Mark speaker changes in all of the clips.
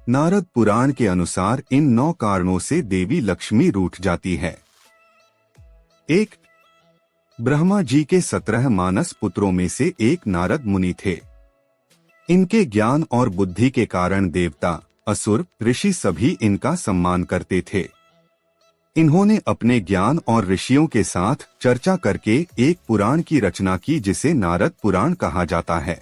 Speaker 1: नारद पुराण के अनुसार इन 9 कारणों से देवी लक्ष्मी रूठ जाती है। 1. ब्रह्मा जी के 17 मानस पुत्रों में से एक नारद मुनि थे। इनके ज्ञान और बुद्धि के कारण देवता, असुर, ऋषि सभी इनका सम्मान करते थे। इन्होंने अपने ज्ञान और ऋषियों के साथ चर्चा करके एक पुराण की रचना की जिसे नारद पुराण कहा जाता है।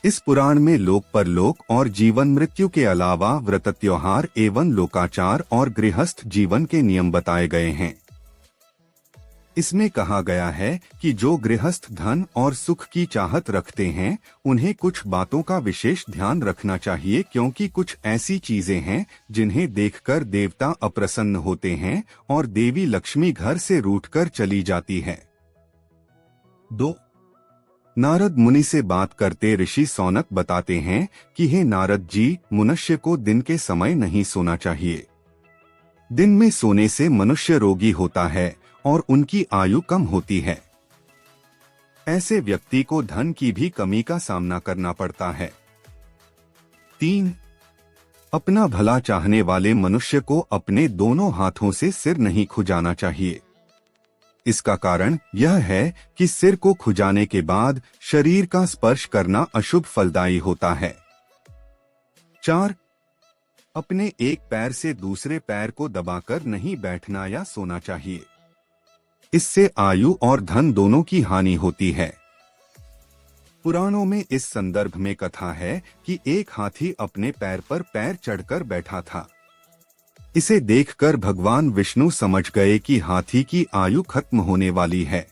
Speaker 1: इस पुराण में लोक परलोक और जीवन मृत्यु के अलावा व्रत त्योहार एवं लोकाचार और गृहस्थ जीवन के नियम बताए गए हैं। इसमें कहा गया है कि जो गृहस्थ धन और सुख की चाहत रखते हैं उन्हें कुछ बातों का विशेष ध्यान रखना चाहिए, क्योंकि कुछ ऐसी चीजें हैं जिन्हें देखकर देवता अप्रसन्न होते हैं और देवी लक्ष्मी घर से रूठकर चली जाती है। 2. नारद मुनि से बात करते ऋषि सौनक बताते हैं कि हे नारद जी, मनुष्य को दिन के समय नहीं सोना चाहिए। दिन में सोने से मनुष्य रोगी होता है और उनकी आयु कम होती है। ऐसे व्यक्ति को धन की भी कमी का सामना करना पड़ता है। 3. अपना भला चाहने वाले मनुष्य को अपने दोनों हाथों से सिर नहीं खुजाना चाहिए। इसका कारण यह है कि सिर को खुजाने के बाद शरीर का स्पर्श करना अशुभ फलदायी होता है। 4. अपने एक पैर से दूसरे पैर को दबाकर नहीं बैठना या सोना चाहिए। इससे आयु और धन दोनों की हानि होती है। पुराणों में इस संदर्भ में कथा है कि एक हाथी अपने पैर पर पैर चढ़कर बैठा था। इसे देखकर भगवान विष्णु समझ गए कि हाथी की आयु खत्म होने वाली है।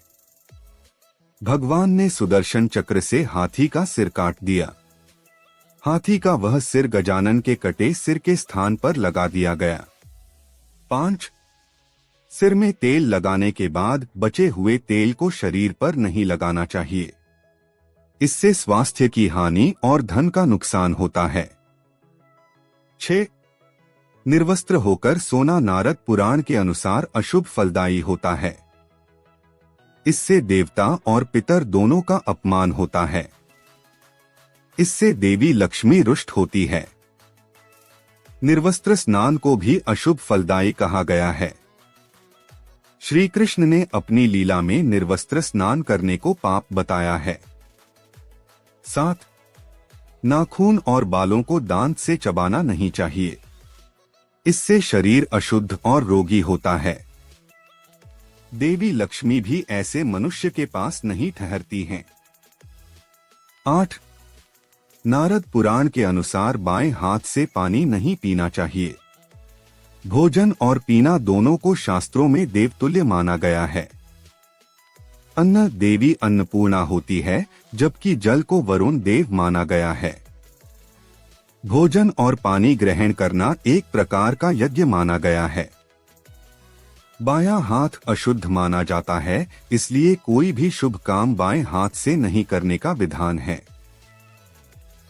Speaker 1: भगवान ने सुदर्शन चक्र से हाथी का सिर काट दिया। हाथी का वह सिर गजानन के कटे सिर के स्थान पर लगा दिया गया। 5. सिर में तेल लगाने के बाद बचे हुए तेल को शरीर पर नहीं लगाना चाहिए। इससे स्वास्थ्य की हानि और धन का नुकसान होता है। 6. निर्वस्त्र होकर सोना नारद पुराण के अनुसार अशुभ फलदायी होता है। इससे देवता और पितर दोनों का अपमान होता है। इससे देवी लक्ष्मी रुष्ट होती है। निर्वस्त्र स्नान को भी अशुभ फलदायी कहा गया है। श्री कृष्ण ने अपनी लीला में निर्वस्त्र स्नान करने को पाप बताया है। 7. नाखून और बालों को दांत से चबाना नहीं चाहिए। इससे शरीर अशुद्ध और रोगी होता है। देवी लक्ष्मी भी ऐसे मनुष्य के पास नहीं ठहरती हैं। 8. नारद पुराण के अनुसार बाएं हाथ से पानी नहीं पीना चाहिए। भोजन और पीना दोनों को शास्त्रों में देवतुल्य माना गया है। अन्न देवी अन्नपूर्णा होती है, जबकि जल को वरुण देव माना गया है। भोजन और पानी ग्रहण करना एक प्रकार का यज्ञ माना गया है। बायां हाथ अशुद्ध माना जाता है, इसलिए कोई भी शुभ काम बाएं हाथ से नहीं करने का विधान है।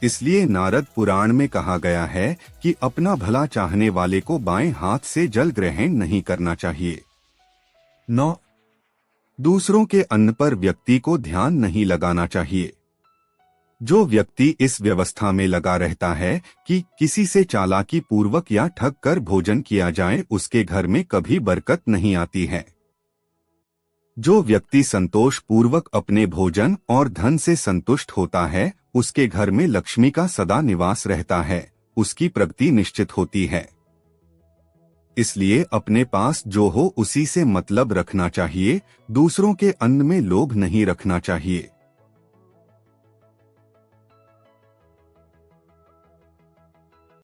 Speaker 1: इसलिए नारद पुराण में कहा गया है कि अपना भला चाहने वाले को बाएं हाथ से जल ग्रहण नहीं करना चाहिए। 9. दूसरों के अन्न पर व्यक्ति को ध्यान नहीं लगाना चाहिए। जो व्यक्ति इस व्यवस्था में लगा रहता है कि किसी से चालाकी पूर्वक या ठग कर भोजन किया जाए, उसके घर में कभी बरकत नहीं आती है। जो व्यक्ति संतोष पूर्वक अपने भोजन और धन से संतुष्ट होता है, उसके घर में लक्ष्मी का सदा निवास रहता है, उसकी प्रगति निश्चित होती है। इसलिए अपने पास जो हो उसी से मतलब रखना चाहिए, दूसरों के अन्न में लोभ नहीं रखना चाहिए।